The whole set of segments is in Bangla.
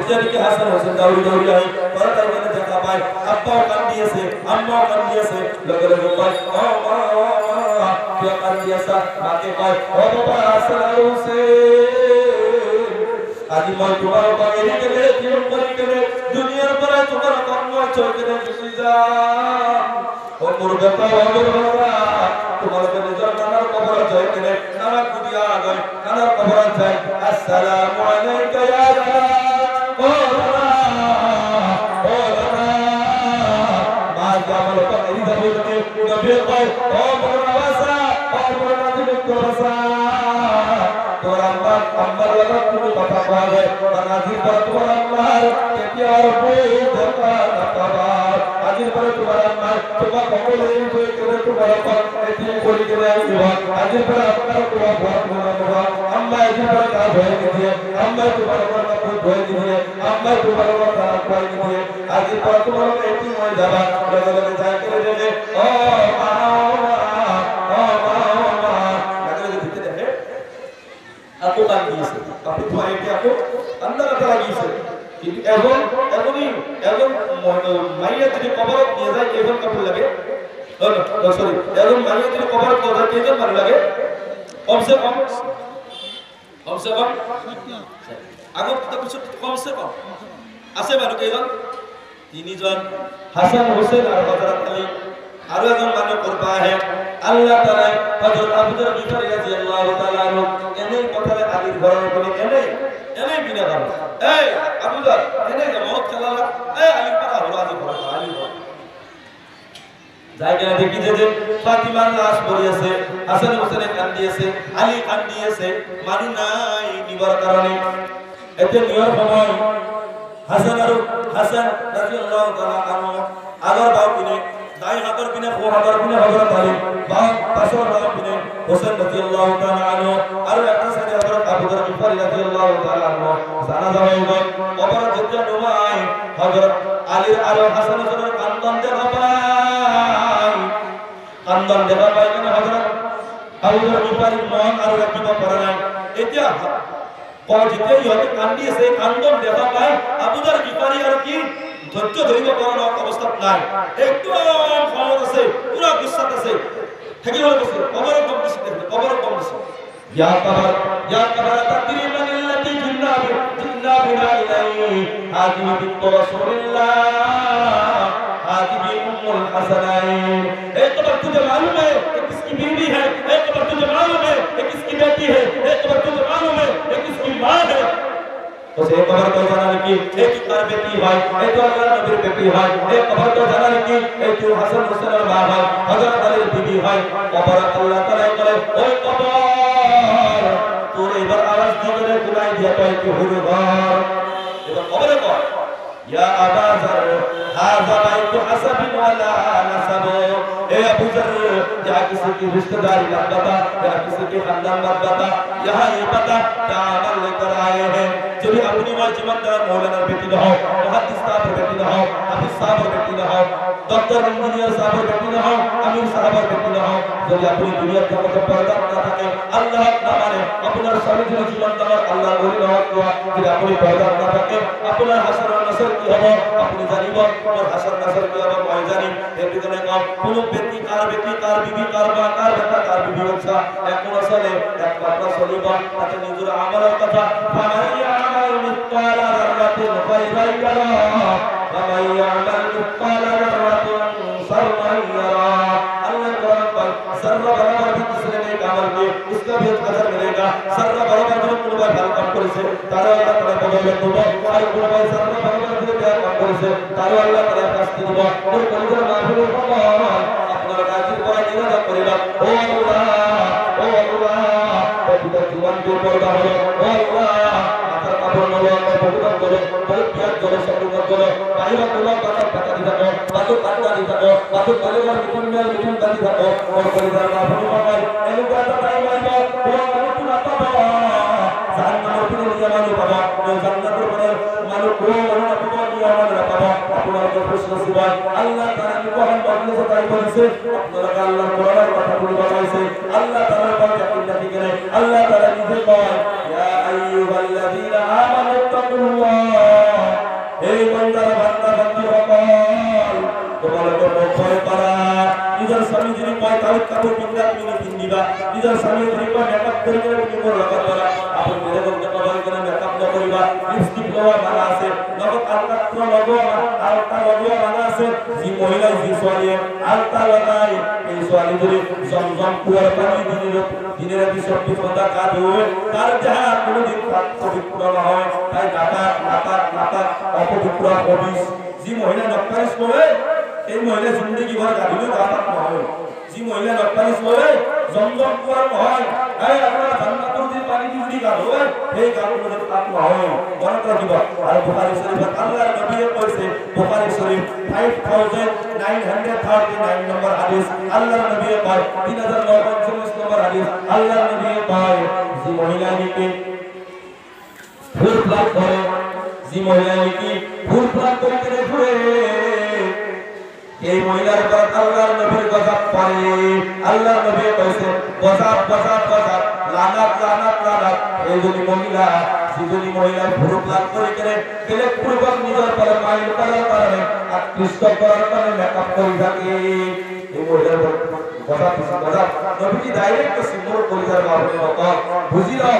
যেদিকে হাসান হোসেন দাউরি দাউরি আই পরে তাই মানে দেখা পায় আব্বাও কান দিয়েছে আম্মাও কান দিয়েছে লগে লগে কয় ও মা কে কান দিয়েছা মাকে কয় ও বাবা হাসান হোসেন আজি মই তোমার বাগেরি গেলে জীবন করি গেলে দুনিয়ার পরে তোমার কর্ম চলকে দেখি যা ও মোর বেটা তোমার নিজের নানার কবর যায় কেনে নানা কুদিয়া গয় নানার কবর যায় আসসালামু আলাইকা ইয়া ও মা জামাল পারি যাবে নবী কয় ও মোর বাসা ও মোর নাতি বাসা তোর আম্মা আম্মার লাগা তুমি কথা বলে নাজির পর তোমার আম্মার কেতিয়ার বই দেখা কাবা আজির পর তোমার আম্মার তোমার কবলে বই করে তোমার পর এটি করি করে আইবা আজির পর আপনার তোমার বহুত মনোবা আম্মা আজির পর কা ভয় দিয়ে আম্মা তোমার পর ভয় দিয়ে আম্মা তোমার পর ভয় দিয়ে আজির পর তোমার এটি মই যাবা লগে লগে যাই করে দেবে ও মা aku kan bisa tapi tuh ayatnya aku anda kata lagi sih itu egon maya jadi kabar dia saya egon kapul lagi oh sorry egon maya jadi kabar kabar dia kan mana lagi kom se kom aku kita kusut kom se kom ase baru egon ini জন হাসান হোসেন আর হযরত আলী আর একজন মানব করবা है আল্লাহ তাআলা হযরত আবু যর গিফারি রাদিয়াল্লাহু তাআলা আনহু এনে কথালে আলীর ঘরের বলে এনে বিনা দাও এই আবু যর এনে মত চালালা এই আলীর পাড়া হলো আজি ঘর আলী ঘর জায়গা দেখি যে ফাতিমার লাশ পড়ে আছে হাসান হোসেন কান্দিয়েছে আলী কান্দিয়েছে মানু নাই নিবার কারণে এতে নিয়র সময় হাসান রাদিয়াল্লাহু তাআলা আনহু আগর বাউ কিনে দাই হাতর কিনে ফো হাতর কিনে হযরত আলী বাউ পাশর বাউ কিনে হোসেন রাদিয়াল্লাহু তাআলা আনহু আর একটা সাইডে হযরত আবু বকর গিফারি রাদিয়াল্লাহু তাআলা আনহু জানাজা হয়ে গেল কবর যেতে ডুবাই হযরত আলীর আর হাসান হোসেনের কান্দন দেখা পায় কেন হযরত আবু বকর গিফারি মন আর রাখিব পারে না এটা যেতে ইহতে কান্দিয়েছে কান্দন দেখা পায় আবু যর গিফারি আর কি ধৈর্য ধরিব পারার অবস্থা নাই একদম খবর আছে পুরা গুচ্ছাত আছে থাকি হল বসে কবর কম দিছে ইয়া কবর তাকরিমান আল্লাতি জিন্না বিনা ইলাই হাদিহি বিত রাসূলুল্লাহ हाजिबी उम्मुल हसनाइन ए कबर तुझे मालूम है कि किसकी बीवी है ए कबर तुझे मालूम है कि किसकी बेटी है ए कबर तुझे मालूम है कि किसकी मां है उसे कबर को जाना कि एक कार बेटी भाई ए तो अल्लाह नबी बेटी भाई ए कबर को जाना कि ए तो हसन हुसैन और बाबा हजरत अली बीबी भाई कबर अल्लाह ताला करे ओए कबर तोरे इधर आवाज दिए गुनाह दिया तो कि हुए घर इधर कबर को या अबा जर हाजा बैत हसब वाला नसब ए अबू जर या किसी की रिश्तेदारी मत बता या किसी के खानदान मत बता यहां ये बता क्या अमल लेकर आए हैं जो भी अपनी मां जिम्मेदार मौलाना बेटी ना हो मुहद्दिस साहब बेटी ना हो हाफिज साहब बेटी ना हो डॉक्टर इंजीनियर साहब बेटी ना हो अमीर साहब बेटी ना हो जो अपनी दुनिया का मतलब पर्दा ना থাকে আল্লাহ না মানে আপনার স্বামী জীবন তোমার আল্লাহ বলি না হওয়া যদি আপনি पर्दा না থাকে আপনার হাসর নসর কি হবে আপনি জানিব और हसन नसर के अब मैं जानी एक दिन का কোন ব্যক্তি কার বিবি কার মা কার বেটা কার বিবি বংশা এক কোন আসলে এক কথা শুনিবা তাতে নিজের আমলের কথা ফামাইয়া আমাল মিসকালা যারাতিন খায়রান ইয়ারা ফামাইয়া আমাল মিসকালা যারাতিন শাররান ইয়ারা अल्लाह कुरान पर सर्रा बराबर भी किसी ने अमल किए उसका भी अजर मिलेगा सर्रा बराबर जो कुर्बा फल काम करेছে তারা আল্লাহ তাআলা বদলে দেব আর কুরবা सर्रा बराबर जो काम করেছে তারা আল্লাহ তাআলা শাস্তি দেব ওই কলিজার মাহফিল ভগবান আপনারা কাজের পরে নিরাদা করিলা ও আল্লাহ পিতা জীবন দিয়ে পর্দা হলো ও আল্লাহ মাথার কাপড় নলো ভগবান বলো বহুত পিয়ার জলে সবুজ বলো বাইরে তোলা কথা দিতা বাতো কাটা দিতা বাতো কলিজার মিঠুন দাদি থাকো ওর কলিজার মাহফিল ভগবান এলুকাটা তাই মাইবা ও আল্লাহ পাবা জান্নাতের পুরো নিয়ামত পাবা ও জান্নাতের পুরো মানুষ ও আল্লাহ নিয়ামত পাবা আপনার প্রশ্ন সুবহান আল্লাহ তাআলা কোরআন বলছে তাই বলেছে আপনারা আল্লাহ কোরআনের কথা বলে বানাইছে আল্লাহ তাআলা বলে আপনি কি করে আল্লাহ তাআলা নিজে কয় ইয়া আইয়ুহাল্লাযীনা আমানু তাকু ইত্তাকুল্লাহ, এই বান্দার বান্দা বান্দি হকল তোমাকে ভয় করা। নিজের স্বামী যদি কয় তাহলে কাপড় পিন্দা তুমি পিন্দিবা, নিজের স্বামী যদি কয় মেকআপ করে তুমি লাগাত করা, আপনি মেরে বলতে কবল করে মেকআপ না করিবা, লিপস্টিক লওয়া মানা আছে, নগদ আলকাত্র লগোয়া আলতা লগোয়া মানা আছে। যে মহিলা যে ছোৱালী আলতা লগাই, এই ছোৱালী যদি জমজম কুয়ার পানি দিনে রাতি 24 ঘন্টা গা ধোয়, তার দেহা কোনোদিন পবিত্র নহয়। তাই নাতা অপবিত্র হবিস। যে মহিলা নকপালিশ করে এই মহিলা জিন্দগি ভর গাভিলেও গা পাক নহয়। যে মহিলা নকপালিশ করে জমজম কুয়ার নহয়, এই আপনারা জান্নাতুল যে পানি যদি গা ধোয় এই গা কোনোদিন পাক নহয়। মনে রাখিবা। আর বুখারী শরীফত আল্লাহর নবী কইছে, বুখারী শরীফ 5939 নম্বর হাদিস, আল্লাহর নবী কয় 3945 নম্বর হাদিস, আল্লাহর নবী কয় যে মহিলা নাকি ভুল প্লাগ করে, যে মহিলা নাকি ভুল প্লাগ করে ঘুরে, এই মহিলার উপর আল্লাহর নবীর গজব পড়ে। আল্লাহর নবী কইছে গজব লানাত। এই যদি মহিলা যদি মহিলার ভুল প্লাগ করে গেলে পূর্বক নিজের পরে মাইল করার কারণে আকৃষ্ট করার কারণে মেকআপ করে থাকে, এই মহিলার গজব নবীজি ডাইরেক্ট সিম্বল কলিজার বাবুর মত বুঝিও।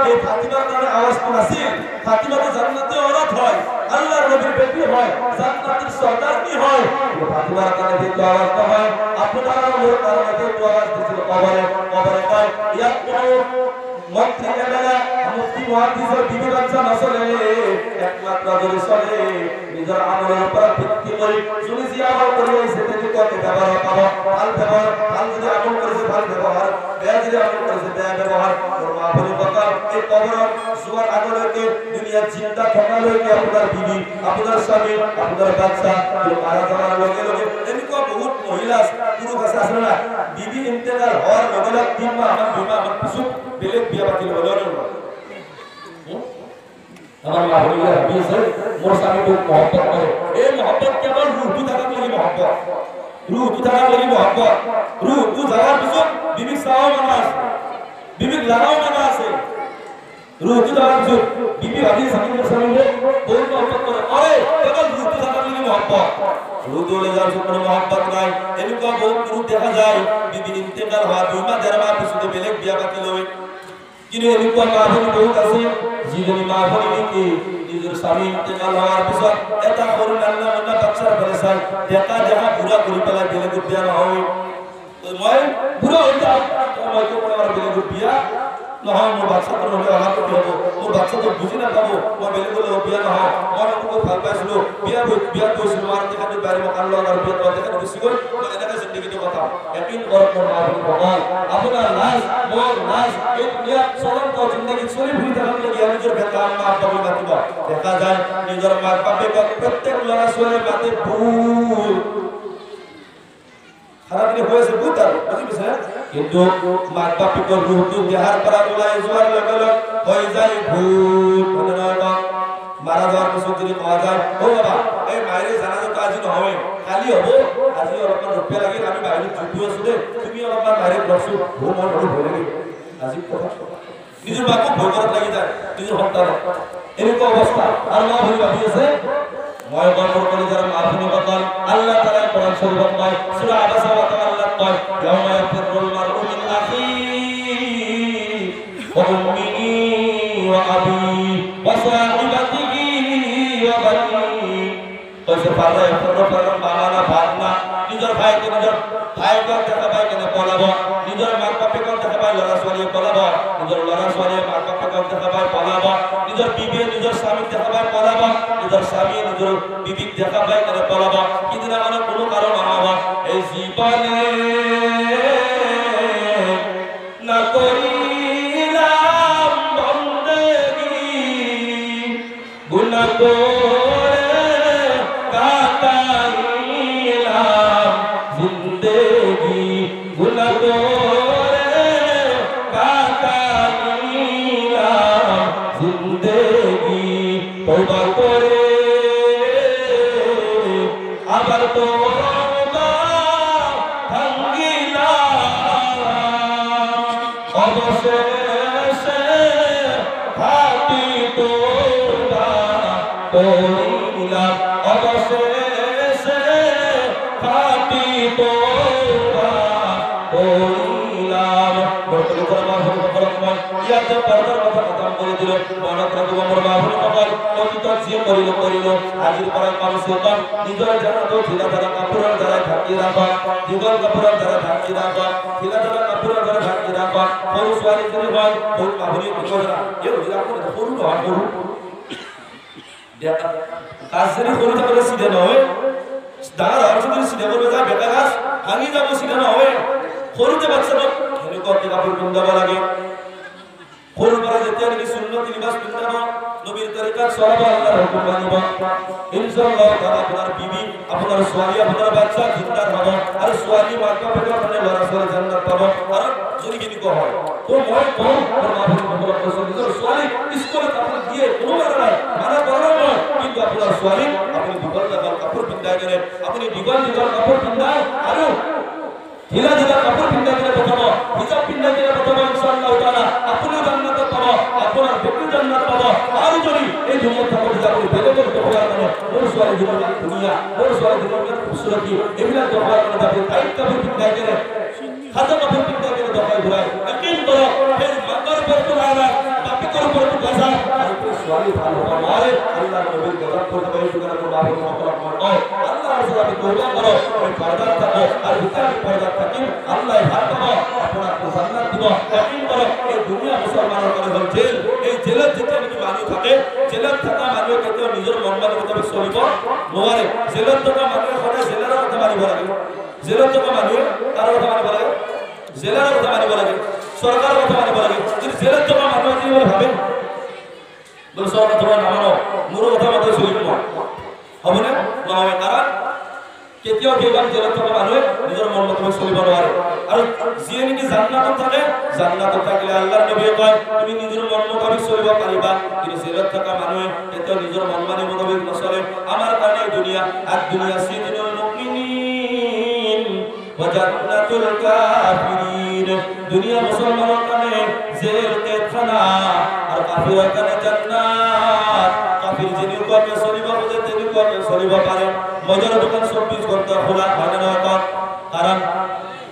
এই ফাতিমার কারণে আওয়াজ কোনাছিল, ফাতিমা তো জান্নাতে औरत হয়, আল্লাহর নবীর বেটি হয়, জান্নাতের সর্দারনি হয়। ফাতিমার কারণে যে আওয়াজ হয়, আপনারা ওর কারণে যে আওয়াজ দিছিল কবরে কয় ইয়া মন্ত্রী এমএলএ মুফতি মুহাদ্দিসের বিবি বাচ্চা নসলে একমাত্র ধরে চলে নিজের আমলের উপর ভিত্তি করে। যদি যে আমল করে সেটা যদি করতে ব্যবহার পাবো ভাল ব্যবহার, ভাল যদি আমল করেছে ভাল ব্যবহার, বেয়া যদি আমল করেছে বেয়া ব্যবহার। ওর মা বলি কথা এই কবর সুয়ার আগলকে দুনিয়ার চিন্তা থাকালকে আপনার বিবি, আপনার স্বামী, আপনার বাচ্চা মারা যাওয়ার লগে লগে এমনিকো বহুত মহিলা পুরুষ আছে আসলে না, বিবি ইন্তেকাল হওয়ার লগে লগে 3 মাস আমার কিছু বেলেগ বিয়া বাতিল হলো না। আমার মা বলি বিয়ে মোর স্বামী খুব মহব্বত করে, এই মহব্বত কেবল রূহ থাকা লাগি মহব্বত, রূহ থাকা লাগি মহব্বত। রূহ যাওয়ার পিছত বিবিক চাওয়াও মানা আছে, বিবিক লাগাও মানা আছে। রূহ যাওয়ার পিছত বিবি ভাবি মোর স্বামী বহুত মহব্বত করে, আরে কেবল রূহ থাকা লাগি মহব্বত। রূহ চলে যাওয়ার পিছত কোনো মহব্বত নাই। এনেকুৱা বহুত পুরুষ দেখা যায় বিবি ইন্তেকাল হওয়া 2 মাস 1.5 মাস পিছতে বেলেগ বিয়া বাতিল হয়। কিন্তু এনেকুৱা মা ভনী বহুত আছে যিজনী মা ভনী নেকি নিজের স্বামী ইন্তেকাল হওয়ার পিছত এটা সৰু নান্না মুন্না বাচ্চাৰ ফালে চাই দেখা বুঢ়া কৰি পেলাই বেলেগত বিয়া নহয়। মই বুঢ়া হৈ যাম, মই বেলেগত বিয়া নহয়, মোৰ বাচ্চাটো নহ'লে অহাটো কি হ'ব, মোৰ বাচ্চাটো বুজি নাপাব, মই বেলেগত বিয়া নহয়। মই খুব ভাল পাইছিলোঁ, বিয়াত গৈছিলোঁ, মাৰ তেখেতে বাৰী মকান লগ আৰু বিয়াত তেখেতে গুচি গ'ল। মই এনেকৈ জিন্দগীটো কথা একিন কৰক মোৰ মা বুলি ভগৱান আপোনাৰ লাজ মোৰ লাজ এই দুনিয়াত চলন্ত জিন্দগীত চলি ফুৰি থকালৈকে নিজৰ বেটা মা বাপেকে মাতিব। দেখা যায় নিজৰ মাক বাপেকক প্ৰত্যেক ল'ৰা ছোৱালীয়ে মাতে ভুল খারাপ হয়েছে বহুত আর বুঝি পেছে, কিন্তু মাক বাপেকৰ রূহটো দেহার পৰা ওলাই যোৱাৰ লগে লগে হৈ যায় ভূত। মানে নহয় মারা যাওয়ার পিছত যদি কোৱা যায় ও বাবা এই মায়ের জানাজাটো আজি নহয় কালি হ'ব, আজি অলপমান ৰূপে লাগিল আমি বাহিৰত যুদ্ধ আছো দে, তুমি অলপমান বাহিৰত বসো মোৰ ভয় লাগে আজি কথা নিজৰ বাপক ভয় কৰাত লাগি যায় নিজৰ সন্তানক। এনেকুৱা অৱস্থা আৰু মা ভৰি ভাবি আছে মই গর্ব করি যারা মাফিনি কথা আল্লাহ তাআলা কোরআন শরীফে কয় সূরা আবাসা ওয়া তাআল্লা কয় ইয়াউমা ইয়াফিরুল মারউ মিন আখিহি ওয়া উম্মিহি ওয়া আবিহি ওয়া সাহিবাতিহি ওয়া বানিহি। কইছে ফাররা ফাররা বানানা ভাবনা নিজের ভাইকে দেখা পাই কেন পলাবো, নিজের মা বাপকে দেখা পাই লড়া ছোৱালী পলাবো, নিজের লড়া ছোৱালী মা বাপকে দেখা পাই পলাবো, নিজের বিবি নিজের স্বামী দেখা পাই পলাবো, নিজের স্বামী নিজের বিবি দেখা পাই কেন পলাবো। কিন্তু মানে কোনো কারণ নহব এই জীবনে না করিলাম বন্দেগী গুনাহ করে কাটাইলাম জিন্দেগি গুনাহ করে কাটাইলাম জিন্দেগি তওবা করে আবার তওবা ভাঙিলাম অবশেষে খাটি তো করিলাম অবশেষে খাঁটি তওবা করিলাম। বর্তমানে করবা হলো পরময় ইয়াতে পরদার কথা খতম করে দিল। মনত রাখব মোর বাহুল কপাল অতীত যে করিল করিল আজির পরে কম সে কম নিজের জানা তো ঢিলা ধারা কাপড়ের দ্বারা ঢাকি রাখা যুগল কাপড়ের দ্বারা ঢাকি রাখা ঢিলা ধারা কাপড়ের দ্বারা ঢাকি রাখা বড় সোয়ালি করে হয় বড় বাহুলি করে না এ ওরা করে করু না করু দেখা কাজের করু তো করে সিধে নয় দাঁড়া আর যদি সিধে করবে যা বেটা গাছ ভাঙি যাব সিধে না হয় করুতে বাচ্চা তো খেলে করতে কাপড় পিন্দাবা লাগে কোন পরে যেতে নাকি সুন্নত লিবাস পিন্দাবা নবীর তরিকাত সাহাবা আল্লাহর হুকুম মানিবা ইনশাআল্লাহ তাআলা আপনার বিবি আপনার সোয়ালি আপনার বাচ্চা জিন্দার হবে আর সোয়ালি মাতা পিতা মানে ওয়ারাসে জান্নাত পাবো আর যদি কি কো হয় তো মই কোন পরমাত্মা বন্ধ পছন্দ সোয়ালি স্কুলে কাপড় দিয়ে কোনো মানে বড় নয় কিন্তু আপনার সোয়ালি আপনি বিকল কাপড় পিন্দায় গেলে আপনি বিকল কাপড় পিন্দায় আর ঢিলা ঢিলা কাপড় পিন্দায় গেলে প্রথম হিজাব পিন্দায় গেলে প্রথম ইনশাআল্লাহ তাআলা আপনি জান্নাত পাবো আপনার ব্যক্তি জান্নাত পাবো আর যদি এই দুনিয়া থেকে হিজাব বেলে বেলে দরকার করে ওর সোয়ালি দুনিয়া ওর সোয়ালি দুনিয়া খুবসুরতি এগুলা দরকার করে যাবে টাইট কাপড় পিন্দায় গেলে খাতা কাপড় পিন্দায় গেলে দরকার ঘুরায় একদিন করো এই মাকার পর তো আলা বাপি করো পর তো গাছা আর সোয়ালি ভালো আমারে আল্লাহর নবীর গজব করতে পারি সুতরাং বাবু মকরম করো আল্লাহর সাথে তওবা করো ওই পর্দা থাকো আর ভিতরে পর্দা থাকি আল্লাহ হাত পাবো আপনার জান্নাত দিব একদিন করো এই দুনিয়া মুসলমানের করে হল জেল এই জেলের যেতে নাকি মানুষ থাকে জেলের থাকা মানুষ কেউ নিজের মন মানি মোতাবেক চলিব নোয়ারে জেলের থাকা মানুষ সদায় জেলের কথা মানিব লাগে জেলের থাকা মানুষ তার কথা মানিব লাগে জেলের কথা মানিব লাগে সরকারের কথা মানিব লাগে কিন্তু জেলের থাকা মানুষ যদি বলে ভাবেন বলে সরকার তোমার নামানো মোর কথা মতো চলিব হবে না নহয় কারণ কেতিয়াও কেইবান জেলত থকা মানুহে নিজৰ মন মতে চলিব নোৱাৰে আৰু যিয়ে নেকি জান্নাতত থাকে জান্নাতত থাকিলে আল্লাহৰ নবীয়ে কয় তুমি নিজৰ মন মতে চলিব পাৰিবা কিন্তু জেলত থকা মানুহে কেতিয়াও নিজৰ মন মানি মতে নচলে আমাৰ কাৰণে দুনিয়া আর দুনিয়া সিজনুল মুমিনিন ওয়া জান্নাতুল কাফিরিন দুনিয়া মুসলমানের কারণে জেল কেদখানা আর কাফিরের কারণে জান্নাত কাফির যিনি কবে চলিব বুঝে তিনি কবে চলিব পারে মজার দোকান 24 ঘন্টা খোলা থাকে না কারণ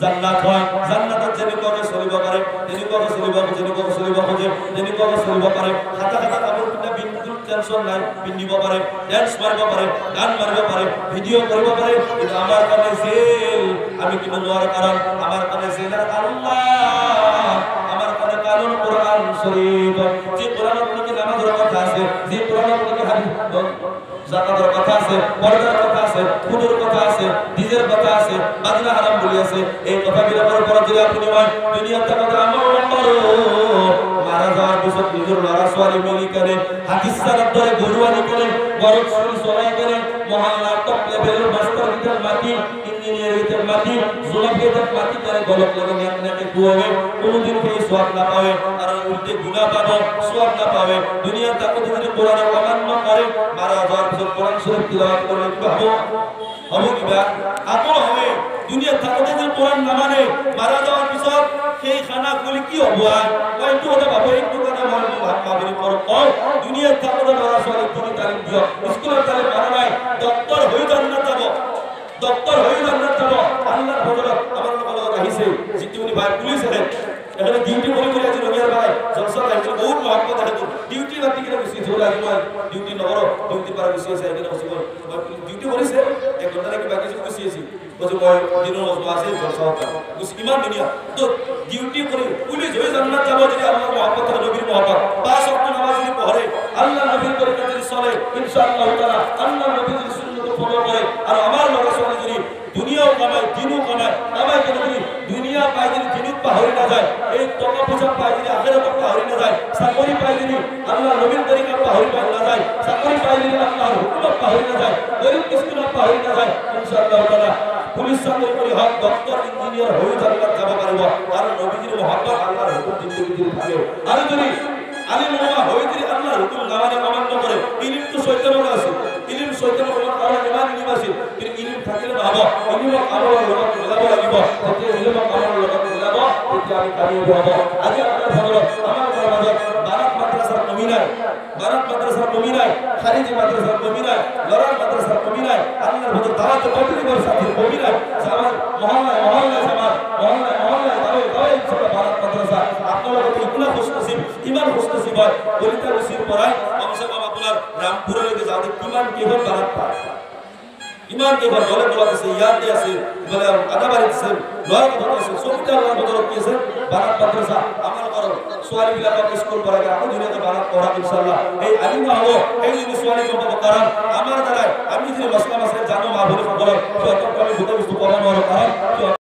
জান্নাত হয় জান্নাতের যিনি কবে চলিব পারে তিনি কবে চলিব যিনি কবে চলিব বুঝে তিনি কবে চলিব পারে খাতা খাতা কাপড় পিন্ধা বিন্দু টেনশন নাই পিন্ধিব পারে ডান্স মারিব পারে গান মারিব পারে ভিডিও কৰিব পারে কিন্তু আমার কাছে জেল আমি কি নোয়ার কারণ আমার কাছে জেলার আল্লাহ আমার কাছে কারণ কোরআন শরীফ যে কোরআনের মধ্যে নামাজের কথা আছে যে কোরআনের মধ্যে হাদিস জাকাতের কথা আছে পর্দার কথা আছে খুদের কথা আছে ডিজের কথা আছে বাজনা হারাম বলি আছে এই কথাগুলো পর যদি আপনি দুনিয়াতে কথা আমল করো মারা যাওয়ার পিছত নিজের লড়া সোয়ালি মিলি করে হাদিস সারাত ধরে গরুয়ানি করে বড় সরাই করে মহল্লার টপ লেভেলের মাস্টার ভিতর মাটি ইঞ্জিনিয়ার ভিতর মাটি জোলাপ ভিতর মাটি করে গলক লাগে নেকে কুয়াবে কোনদিন কেউ সওয়াব না পাবে আর উল্টে গুনাহ পাবে সওয়াব না পাবে দুনিয়ার তাকত যদি কোরআন অমান্য করে মারা যাওয়ার পিছত কোরআন শরীফ তিলাওয়াত করলে কি হবে হবে কি বা আপন হবে দুনিয়ার তাকত যদি কোরআন না মানে মারা যাওয়ার পিছত সেই খানা গুলি কি হবে কয় তো কথা ভাবে একটু কথা মন ভাব পাবনি পর কয় দুনিয়ার তাকত লড়া সোয়ালি তুমি তালিম দিও স্কুলের তালিম মারা নাই ডক্টর হই জান্নাত যাব ডক্টর হই জান্নাত যাব আল্লাহর ফজলত আমার কথা আহিছে যেটি উনি ভাই পুলিশ হেড এখানে ডিউটি করে করে আছে রবিয়ার ভাই জলসা আছে বহুত মহব্বত আছে তো ডিউটি রাতি করে বেশি চলে আসি মই ডিউটি নগর ডিউটি পারা বেশি আছে এখানে বসে ডিউটি করেছে এক ঘন্টা নাকি বাকি বসে আছি বসে মই দিনের মতো আছে জলসা হতা বুঝি ইমান দুনিয়া তো ডিউটি করে পুলিশ হয়ে জান্নাত যাব যদি আল্লাহর মহব্বত আর নবীর মহব্বত পাঁচ ওয়াক্ত নামাজ যদি পড়ে আল্লাহ নবীর তরিকা যদি চলে ইনশাআল্লাহ তাআলা আল্লাহ নবীর সুন্নাত ফলো করে আর আমার লড়াচড়া যদি দুনিয়াও কামায় দিনও কামায় কামায় কেন যদি দুনিয়া পাই যদি দিনুক পাহরি না যায় এই টাকা পয়সা পাই যদি আখিরাত পাহরি না যায় চাকরি পাই যদি আল্লাহ নবীর তরিকা পাহরি না যায় চাকরি পাই যদি আল্লাহর হুকুম পাহরি না যায় গরিব মিসকিন পাহরি না যায় ইনশাআল্লাহ তাআলা পুলিশ চাকরি করে হক ডক্টর ইঞ্জিনিয়ার হয়ে জান্নাত যাব পারিব আর নবীর মহব্বত আল্লাহর হুকুম জিন্দেগি থাকে আর যদি আলিম ওলামা হয়ে যদি আল্লাহর হুকুম না মানে অমান্য করে ইলম তো শয়তানের আছে ইলম শয়তানের কোনো কারণে ইমান নিবাসী কিন্তু ইলম থাকিলে না হবে ইলম আমল লগত মিলাব লাগিব যদি ইলম আমল লগত মিলাব তেতিয়া আমি কামিয়াব হব আজি আপনার ফজলত আমার ফজলত বারাক মাদ্রাসার কমি নাই, বারাত মাদ্রাসার কমি নাই, খারিজি মাদ্রাসার কমি নাই, লড়ার মাদ্রাসার কমি নাই, আল্লাহর ভক্ত দাওয়াত তবলিগের সাথে কমি নাই। আমার মহল্লায় দাওয়াই বারাত মাদ্রাসা আপনারা কত ইগুলা খুশনসিব ইমান খুশনসিব হয় বলিতা রসির পড়ায় কমসে কম আপনার রামপুরে লেগে যাতে ইমান কেবল বারাত পায়, ইমান কেবল দলে দোলাতেছে, ইয়াদ দিয়েছে, বলে আদাবারি দিয়েছে, লড়াই দিয়েছে, সবটা আল্লাহর বদলত দিয়েছে। বারাত মাদ্রাসা আমল করো, সোয়ালি বিলাকা স্কুল পড়াবে, এখন দুনিয়াতে বারাত পড়া ইনশাআল্লাহ। এই আলিমা হলো এই যদি সোয়ালি করবো কারণ আমার দ্বারাই আমি যদি মসলা মাসে জানো মা বলে সকল আমি ভূত বস্তু করানো কারণ